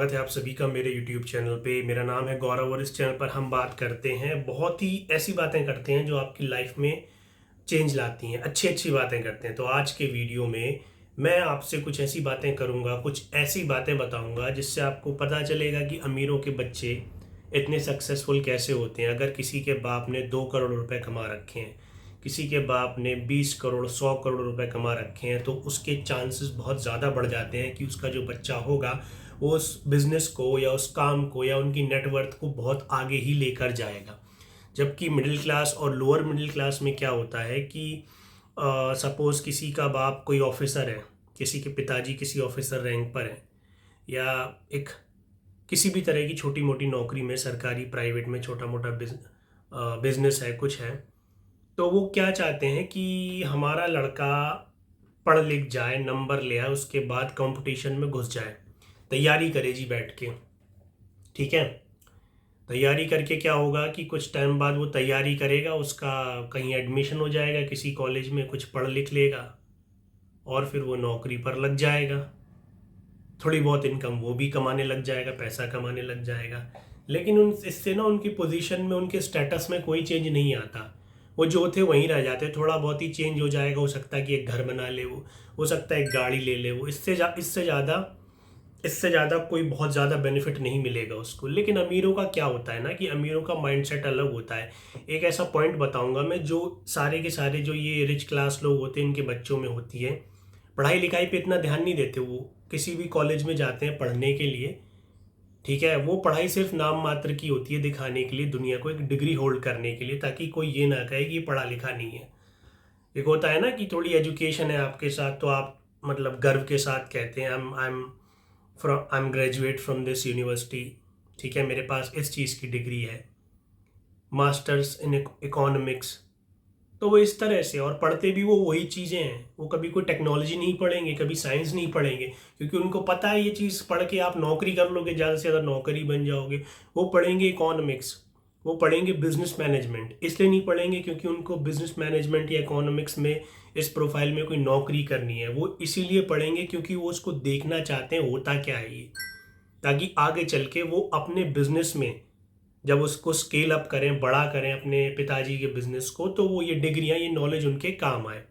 स्वागत है आप सभी का मेरे YouTube चैनल पे। मेरा नाम है गौरव और इस चैनल पर हम बात करते हैं, बहुत ही ऐसी बातें करते हैं जो आपकी लाइफ में चेंज लाती हैं, अच्छी अच्छी बातें करते हैं। तो आज के वीडियो में मैं आपसे कुछ ऐसी बातें करूंगा, कुछ ऐसी बातें बताऊंगा जिससे आपको पता चलेगा कि अमीरों के बच्चे इतने सक्सेसफुल कैसे होते हैं। अगर किसी के बाप ने 2 करोड़ रुपए कमा रखे हैं, किसी के बाप ने 20 करोड़ 100 करोड़ रुपए कमा रखे हैं, तो उसके चांसेस बहुत ज़्यादा बढ़ जाते हैं कि उसका जो बच्चा होगा वो उस बिज़नेस को या उस काम को या उनकी नेटवर्थ को बहुत आगे ही लेकर जाएगा। जबकि मिडिल क्लास और लोअर मिडिल क्लास में क्या होता है कि सपोज़ किसी का बाप कोई ऑफिसर है, किसी के पिताजी किसी ऑफिसर रैंक पर हैं, या एक किसी भी तरह की छोटी मोटी नौकरी में, सरकारी प्राइवेट में छोटा मोटा बिजनेस है, कुछ है, तो वो क्या चाहते हैं कि हमारा लड़का पढ़ लिख जाए, नंबर ले आए, उसके बाद कंपटीशन में घुस जाए, तैयारी करे जी बैठ के। ठीक है, तैयारी करके क्या होगा कि कुछ टाइम बाद वो तैयारी करेगा, उसका कहीं एडमिशन हो जाएगा किसी कॉलेज में, कुछ पढ़ लिख लेगा और फिर वो नौकरी पर लग जाएगा, थोड़ी बहुत इनकम वो भी कमाने लग जाएगा, पैसा कमाने लग जाएगा। लेकिन उन इससे ना उनकी पोजीशन में, उनके स्टेटस में कोई चेंज नहीं आता। वो जो थे वहीं रह जाते, थोड़ा बहुत ही चेंज हो जाएगा। हो सकता है कि एक घर बना ले, वो हो सकता है एक गाड़ी ले ले, वो इससे ज़्यादा कोई बहुत ज़्यादा बेनिफिट नहीं मिलेगा उसको। लेकिन अमीरों का क्या होता है ना कि अमीरों का माइंडसेट अलग होता है। एक ऐसा पॉइंट बताऊंगा मैं, जो सारे के सारे जो ये रिच क्लास लोग होते हैं इनके बच्चों में होती है। पढ़ाई लिखाई पे इतना ध्यान नहीं देते, वो किसी भी कॉलेज में जाते हैं पढ़ने के लिए, ठीक है, वो पढ़ाई सिर्फ नाम मात्र की होती है, दिखाने के लिए, दुनिया को एक डिग्री होल्ड करने के लिए, ताकि कोई ये ना कहे कि ये पढ़ा लिखा नहीं है। एक होता है ना कि थोड़ी एजुकेशन है आपके साथ, तो आप मतलब गर्व के साथ कहते हैं I am graduate from this university, ठीक है, मेरे पास इस चीज़ की डिग्री है, मास्टर्स इन इकोनॉमिक्स। तो वो इस तरह से, और पढ़ते भी वो वही चीज़ें हैं। वो कभी कोई टेक्नोलॉजी नहीं पढ़ेंगे, कभी साइंस नहीं पढ़ेंगे, क्योंकि उनको पता है ये चीज़ पढ़ के आप नौकरी कर लोगे, ज़्यादा से ज़्यादा नौकरी बन जाओगे। वो पढ़ेंगे इकोनॉमिक्स, वो पढ़ेंगे बिजनेस मैनेजमेंट। इसलिए नहीं पढ़ेंगे क्योंकि उनको बिजनेस मैनेजमेंट या इकोनॉमिक्स में, इस प्रोफाइल में कोई नौकरी करनी है। वो इसीलिए पढ़ेंगे क्योंकि वो उसको देखना चाहते हैं होता क्या है ये, ताकि आगे चल के वो अपने बिजनेस में जब उसको स्केल अप करें, बड़ा करें अपने पिताजी के बिजनेस को, तो वो ये डिग्रियां, ये नॉलेज उनके काम आए।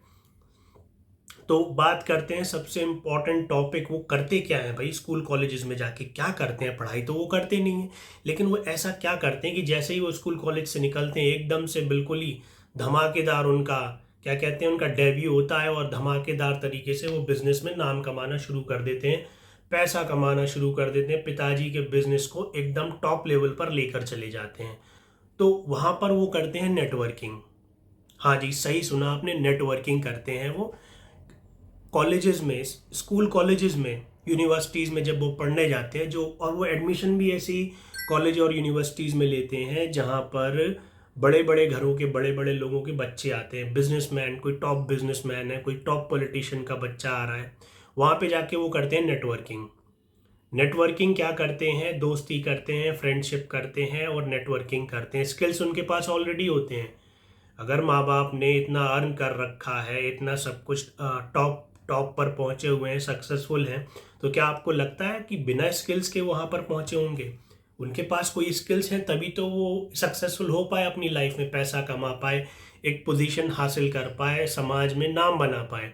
तो बात करते हैं सबसे इम्पोर्टेंट टॉपिक, वो करते क्या है भाई स्कूल कॉलेजेस में जाके, क्या करते हैं। पढ़ाई तो वो करते नहीं है, लेकिन वो ऐसा क्या करते हैं कि जैसे ही वो स्कूल कॉलेज से निकलते हैं, एकदम से बिल्कुल ही धमाकेदार उनका, क्या कहते हैं, उनका डेब्यू होता है, और धमाकेदार तरीके से वो बिजनेस में नाम कमाना शुरू कर देते हैं, पैसा कमाना शुरू कर देते हैं, पिताजी के बिजनेस को एकदम टॉप लेवल पर लेकर चले जाते हैं। तो वहाँ पर वो करते हैं नेटवर्किंग। हाँ जी, सही सुना आपने, नेटवर्किंग करते हैं वो कॉलेजेस में, स्कूल कॉलेजेस में, यूनिवर्सिटीज़ में जब वो पढ़ने जाते हैं, जो और वो एडमिशन भी ऐसी कॉलेज और यूनिवर्सिटीज़ में लेते हैं जहाँ पर बड़े बड़े घरों के बड़े बड़े लोगों के बच्चे आते हैं, बिजनेसमैन, कोई टॉप बिजनेसमैन है, कोई टॉप पॉलिटिशियन का बच्चा आ रहा है, वहाँ पे जाके वो करते हैं नेटवर्किंग। नेटवर्किंग क्या करते हैं, दोस्ती करते हैं, फ्रेंडशिप करते हैं और नेटवर्किंग करते हैं। स्किल्स उनके पास ऑलरेडी होते हैं। अगर माँ बाप ने इतना अर्न कर रखा है, इतना सब कुछ टॉप टॉप पर पहुंचे हुए हैं, सक्सेसफुल हैं, तो क्या आपको लगता है कि बिना स्किल्स के वहां पर पहुंचे होंगे? उनके पास कोई स्किल्स हैं, तभी तो वो सक्सेसफुल हो पाए, अपनी लाइफ में पैसा कमा पाए, एक पोजीशन हासिल कर पाए, समाज में नाम बना पाए।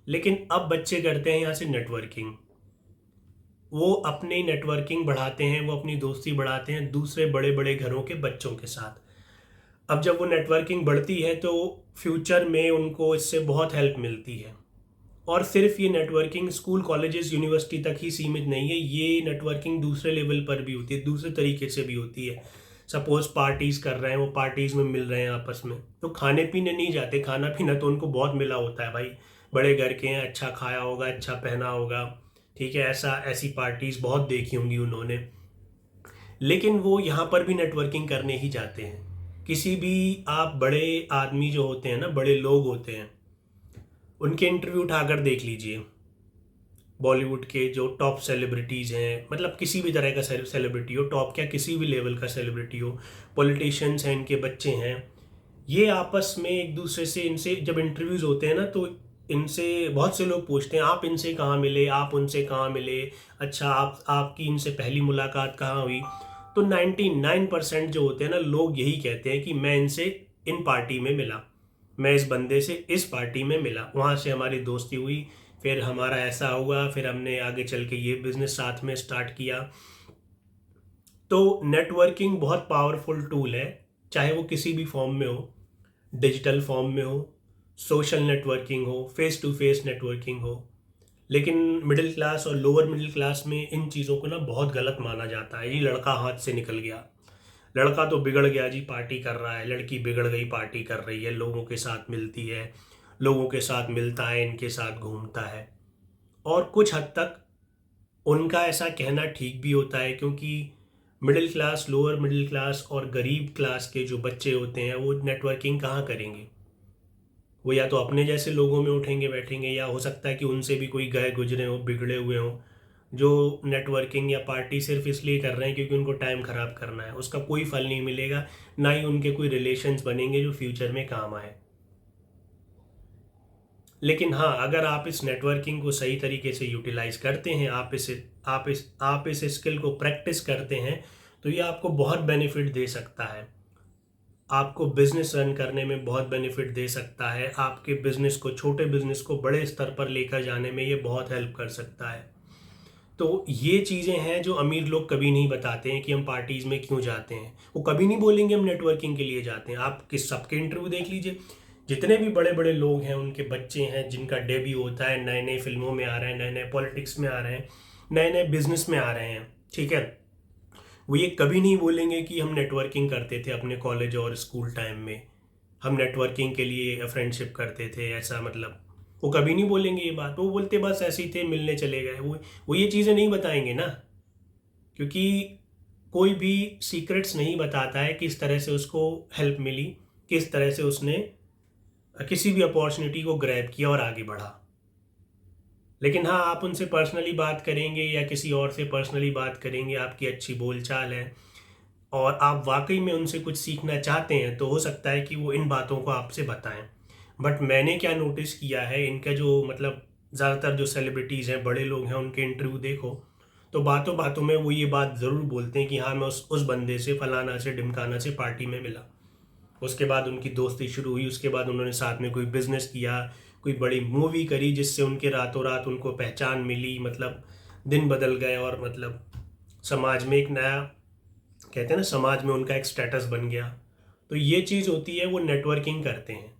लेकिन अब बच्चे करते हैं यहाँ से नेटवर्किंग। वो अपनी नेटवर्किंग बढ़ाते हैं, वो अपनी दोस्ती बढ़ाते हैं दूसरे बड़े बड़े घरों के बच्चों के साथ। अब जब वो नेटवर्किंग बढ़ती है तो फ्यूचर में उनको इससे बहुत हेल्प मिलती है। और सिर्फ ये नेटवर्किंग स्कूल कॉलेजेस यूनिवर्सिटी तक ही सीमित नहीं है, ये नेटवर्किंग दूसरे लेवल पर भी होती है, दूसरे तरीके से भी होती है। सपोज पार्टीज़ कर रहे हैं, वो पार्टीज़ में मिल रहे हैं आपस में, तो खाने पीने नहीं जाते, खाना पीना तो उनको बहुत मिला होता है भाई, बड़े घर के हैं, अच्छा खाया होगा, अच्छा पहना होगा, ठीक है, ऐसी पार्टीज़ बहुत देखी होंगी उन्होंने। लेकिन वो यहाँ पर भी नेटवर्किंग करने ही जाते हैं। किसी भी आप बड़े आदमी जो होते हैं ना, बड़े लोग होते हैं, उनके इंटरव्यू उठाकर देख लीजिए। बॉलीवुड के जो टॉप सेलिब्रिटीज़ हैं, मतलब किसी भी तरह का सेलिब्रिटी हो, टॉप क्या किसी भी लेवल का सेलिब्रिटी हो, पॉलिटिशियंस हैं, इनके बच्चे हैं, ये आपस में एक दूसरे से, इनसे जब इंटरव्यूज़ होते हैं ना, तो इनसे बहुत से लोग पूछते हैं आप इनसे कहाँ मिले, आप उनसे कहाँ मिले, अच्छा आपकी इनसे पहली मुलाकात कहाँ हुई। तो 99% जो होते हैं ना लोग यही कहते हैं कि मैं इनसे इन पार्टी में मिला, मैं इस बंदे से इस पार्टी में मिला, वहाँ से हमारी दोस्ती हुई, फिर हमारा ऐसा हुआ, फिर हमने आगे चल के ये बिजनेस साथ में स्टार्ट किया। तो नेटवर्किंग बहुत पावरफुल टूल है, चाहे वो किसी भी फॉर्म में हो, डिजिटल फॉर्म में हो, सोशल नेटवर्किंग हो, फेस टू फेस नेटवर्किंग हो। लेकिन मिडिल क्लास और लोअर मिडिल क्लास में इन चीज़ों को ना बहुत गलत माना जाता है। ये लड़का हाथ से निकल गया, लड़का तो बिगड़ गया जी, पार्टी कर रहा है, लड़की बिगड़ गई, पार्टी कर रही है, लोगों के साथ मिलती है, लोगों के साथ मिलता है, इनके साथ घूमता है। और कुछ हद तक उनका ऐसा कहना ठीक भी होता है, क्योंकि middle class, lower middle class और गरीब क्लास के जो बच्चे होते हैं वो नेटवर्किंग कहाँ करेंगे। वो या तो अपने जैसे लोगों में उठेंगे बैठेंगे, या हो सकता है कि उनसे भी कोई गए गुजरे हो, बिगड़े हुए हों, जो नेटवर्किंग या पार्टी सिर्फ इसलिए कर रहे हैं क्योंकि उनको टाइम ख़राब करना है। उसका कोई फल नहीं मिलेगा, ना ही उनके कोई रिलेशंस बनेंगे जो फ्यूचर में काम आए। लेकिन हाँ, अगर आप इस नेटवर्किंग को सही तरीके से यूटिलाइज करते हैं, आप इस स्किल को प्रैक्टिस करते हैं, तो ये आपको बहुत बेनिफिट दे सकता है। आपको बिजनेस रन करने में बहुत बेनिफिट दे सकता है, आपके बिजनेस को, छोटे बिजनेस को बड़े स्तर पर लेकर जाने में ये बहुत हेल्प कर सकता है। तो ये चीज़ें हैं जो अमीर लोग कभी नहीं बताते हैं कि हम पार्टीज़ में क्यों जाते हैं। वो कभी नहीं बोलेंगे हम नेटवर्किंग के लिए जाते हैं। आप किस सबके इंटरव्यू देख लीजिए, जितने भी बड़े बड़े लोग हैं उनके बच्चे हैं जिनका डेब्यू होता है, नए नए फिल्मों में आ रहे हैं, नए नए पॉलिटिक्स में आ रहे हैं, नए नए बिजनेस में आ रहे हैं, ठीक है, वो ये कभी नहीं बोलेंगे कि हम नेटवर्किंग करते थे अपने कॉलेज और स्कूल टाइम में, हम नेटवर्किंग के लिए फ्रेंडशिप करते थे, ऐसा मतलब वो कभी नहीं बोलेंगे ये बात। वो बोलते बस ऐसे ही थे, मिलने चले गए। वो ये चीज़ें नहीं बताएंगे ना, क्योंकि कोई भी सीक्रेट्स नहीं बताता है किस तरह से उसको हेल्प मिली, किस तरह से उसने किसी भी अपॉर्चुनिटी को ग्रैब किया और आगे बढ़ा। लेकिन हाँ, आप उनसे पर्सनली बात करेंगे या किसी और से पर्सनली बात करेंगे, आपकी अच्छी बोलचाल है और आप वाकई में उनसे कुछ सीखना चाहते हैं, तो हो सकता है कि वो इन बातों को आपसे बताएं। बट मैंने क्या नोटिस किया है, इनका जो मतलब ज़्यादातर जो सेलिब्रिटीज़ हैं, बड़े लोग हैं, उनके इंटरव्यू देखो तो बातों बातों में वो ये बात ज़रूर बोलते हैं कि हाँ, मैं उस बंदे से, फलाना से, ढिमकाना से पार्टी में मिला। उसके बाद उनकी दोस्ती शुरू हुई, उसके बाद उन्होंने साथ में कोई बिजनेस किया, कोई बड़ी मूवी करी जिससे उनके रातों रात उनको पहचान मिली, मतलब दिन बदल गए और मतलब समाज में एक नया, कहते हैं ना, समाज में उनका एक स्टेटस बन गया। तो ये चीज़ होती है, वो नेटवर्किंग करते हैं।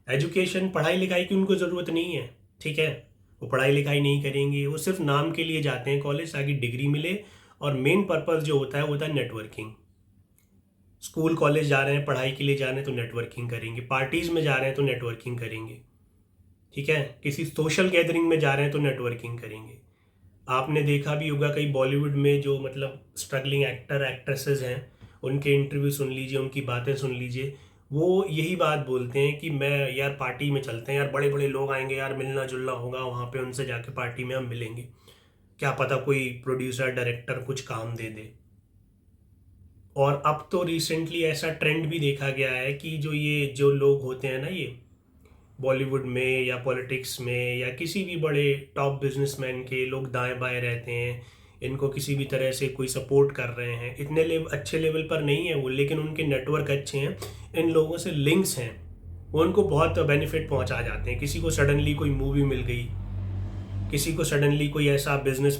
एजुकेशन, पढ़ाई लिखाई की उनको ज़रूरत नहीं है, ठीक है, वो पढ़ाई लिखाई नहीं करेंगे, वो सिर्फ नाम के लिए जाते हैं कॉलेज ताकि डिग्री मिले। और मेन पर्पस जो होता है वो होता है नेटवर्किंग। स्कूल कॉलेज जा रहे हैं, पढ़ाई के लिए जा रहे हैं तो नेटवर्किंग करेंगे, पार्टीज़ में जा रहे हैं तो नेटवर्किंग करेंगे, ठीक है, किसी सोशल गैदरिंग में जा रहे हैं तो नेटवर्किंग करेंगे। आपने देखा भी होगा कई बॉलीवुड में जो मतलब स्ट्रगलिंग एक्टर एक्ट्रेसेस हैं, उनके इंटरव्यू सुन लीजिए, उनकी बातें सुन लीजिए, वो यही बात बोलते हैं कि मैं यार पार्टी में चलते हैं यार, बड़े बड़े लोग आएंगे यार, मिलना जुलना होगा वहाँ पे, उनसे जाके पार्टी में हम मिलेंगे, क्या पता कोई प्रोड्यूसर डायरेक्टर कुछ काम दे दे। और अब तो रिसेंटली ऐसा ट्रेंड भी देखा गया है कि जो लोग होते हैं ना, ये बॉलीवुड में या पॉलिटिक्स में या किसी भी बड़े टॉप बिजनेसमैन के लोग दाएं बाएं रहते हैं, इनको किसी भी तरह से कोई सपोर्ट कर रहे हैं, इतने अच्छे लेवल पर नहीं है वो, लेकिन उनके नेटवर्क अच्छे हैं, इन लोगों से लिंक्स हैं, वो उनको बहुत बेनिफिट पहुंचा जाते हैं। किसी को सडनली कोई मूवी मिल गई, किसी को सडनली कोई ऐसा बिजनेस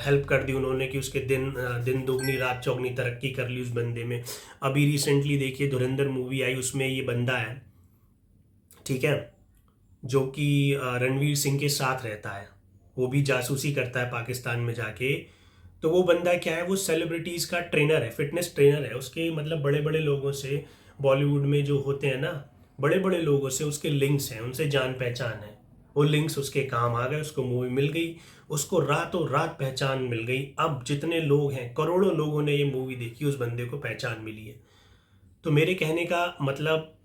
हेल्प कर दी उन्होंने कि उसके दिन दुगनी रात चौगनी तरक्की कर ली उस बंदे में। अभी रिसेंटली देखिए धुरंधर मूवी आई, उसमें ये बंदा है, ठीक है, जो कि रणवीर सिंह के साथ रहता है, वो भी जासूसी करता है पाकिस्तान में जाके। तो वो बंदा क्या है, वो सेलिब्रिटीज़ का ट्रेनर है, फिटनेस ट्रेनर है, उसके मतलब बड़े बड़े लोगों से, बॉलीवुड में जो होते हैं ना बड़े बड़े लोगों से उसके लिंक्स हैं, उनसे जान पहचान है। वो लिंक्स उसके काम आ गए, उसको मूवी मिल गई, उसको रातों रात पहचान मिल गई। अब जितने लोग हैं, करोड़ों लोगों ने ये मूवी देखी, उस बंदे को पहचान मिली है। तो मेरे कहने का मतलब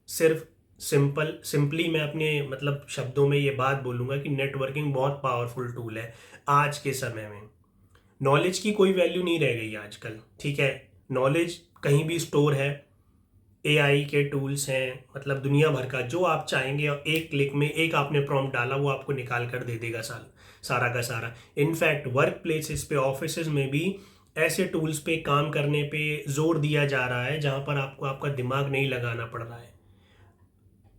सिर्फ सिंपली मैं अपने मतलब शब्दों में ये बात बोलूँगा कि नेटवर्किंग बहुत पावरफुल टूल है आज के समय में। नॉलेज की कोई वैल्यू नहीं रह गई आजकल, ठीक है, नॉलेज कहीं भी स्टोर है, एआई के टूल्स हैं, मतलब दुनिया भर का जो आप चाहेंगे, और एक क्लिक में एक आपने प्रॉम्प्ट डाला वो आपको निकाल कर दे देगा सारा का सारा। इनफैक्ट वर्क प्लेसेस पे, ऑफिसेज में भी ऐसे टूल्स पे काम करने पे जोर दिया जा रहा है जहाँ पर आपको आपका दिमाग नहीं लगाना पड़ रहा है।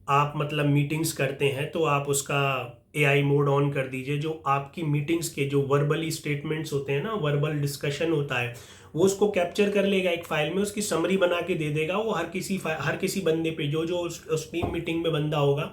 आप मतलब मीटिंग्स करते हैं तो आप उसका एआई मोड ऑन कर दीजिए, जो आपकी मीटिंग्स के जो वर्बली स्टेटमेंट्स होते हैं ना, वर्बल डिस्कशन होता है, वो उसको कैप्चर कर लेगा एक फाइल में, उसकी समरी बना के दे देगा। वो हर किसी बंदे पे, जो जो उस टीम मीटिंग में बंदा होगा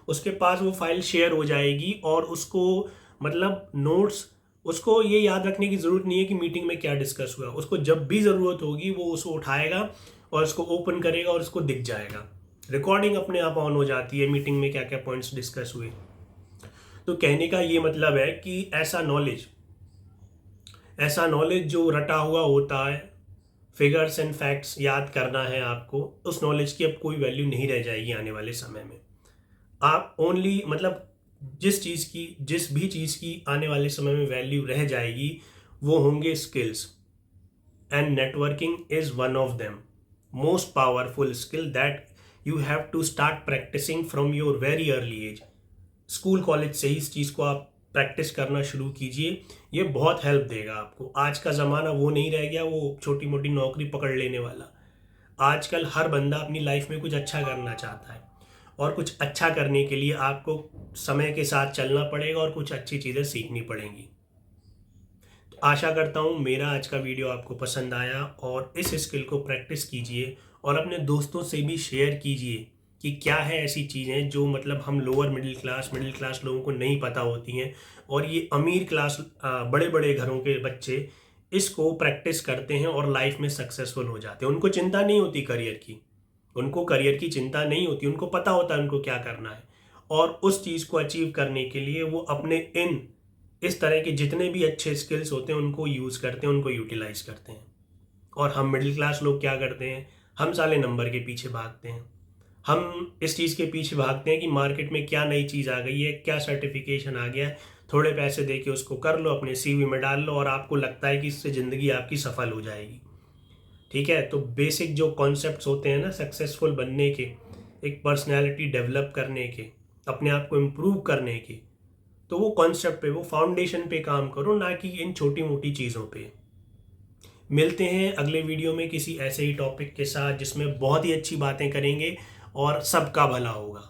उसके पास वो फाइल शेयर हो जाएगी, और उसको मतलब नोट्स, उसको ये याद रखने की ज़रूरत नहीं है कि मीटिंग में क्या डिस्कस हुआ। उसको जब भी ज़रूरत होगी वो उसको उठाएगा और उसको ओपन करेगा और उसको दिख जाएगा। रिकॉर्डिंग अपने आप ऑन हो जाती है मीटिंग में क्या क्या पॉइंट्स डिस्कस हुए। तो कहने का ये मतलब है कि ऐसा नॉलेज जो रटा हुआ होता है, फिगर्स एंड फैक्ट्स याद करना है आपको, उस नॉलेज की अब कोई वैल्यू नहीं रह जाएगी आने वाले समय में। आप ओनली मतलब जिस भी चीज़ की आने वाले समय में वैल्यू रह जाएगी वो होंगे skills, and networking is one of them most powerful skill that you have to start practising from your very early age. School college से ही इस चीज़ को आप प्रैक्टिस करना शुरू कीजिए, ये बहुत हेल्प देगा आपको। आज का ज़माना वो नहीं रह गया वो छोटी मोटी नौकरी पकड़ लेने वाला। आजकल हर बंदा अपनी लाइफ में कुछ अच्छा करना चाहता है, और कुछ अच्छा करने के लिए आपको समय के साथ चलना पड़ेगा और कुछ अच्छी चीज़ें सीखनी पड़ेंगी। तो आशा करता हूँ मेरा आज का वीडियो आपको पसंद आया, और इस स्किल को प्रैक्टिस कीजिए और अपने दोस्तों से भी शेयर कीजिए कि क्या है ऐसी चीज़ें जो मतलब हम लोअर मिडिल क्लास लोगों को नहीं पता होती हैं, और ये अमीर क्लास बड़े बड़े घरों के बच्चे इसको प्रैक्टिस करते हैं और लाइफ में सक्सेसफुल हो जाते हैं। उनको चिंता नहीं होती करियर की, उनको करियर की चिंता नहीं होती, उनको पता होता है उनको क्या करना है, और उस चीज़ को अचीव करने के लिए वो अपने इस तरह के जितने भी अच्छे स्किल्स होते हैं उनको यूज़ करते हैं, उनको यूटिलाइज करते हैं। और हम मिडिल क्लास लोग क्या करते हैं, हम साले नंबर के पीछे भागते हैं। हम इस चीज़ के पीछे भागते हैं कि मार्केट में क्या नई चीज़ आ गई है, क्या सर्टिफिकेशन आ गया है, थोड़े पैसे दे के उसको कर लो, अपने सीवी में डाल लो, और आपको लगता है कि इससे ज़िंदगी आपकी सफल हो जाएगी। ठीक है, तो बेसिक जो कॉन्सेप्ट्स होते हैं ना सक्सेसफुल बनने के, एक पर्सनैलिटी डेवलप करने के, अपने आप को इम्प्रूव करने के, तो वो कॉन्सेप्ट पे, वो फाउंडेशन पे काम करो, ना कि इन छोटी मोटी चीज़ों पे। मिलते हैं अगले वीडियो में किसी ऐसे ही टॉपिक के साथ जिसमें बहुत ही अच्छी बातें करेंगे और सबका भला होगा।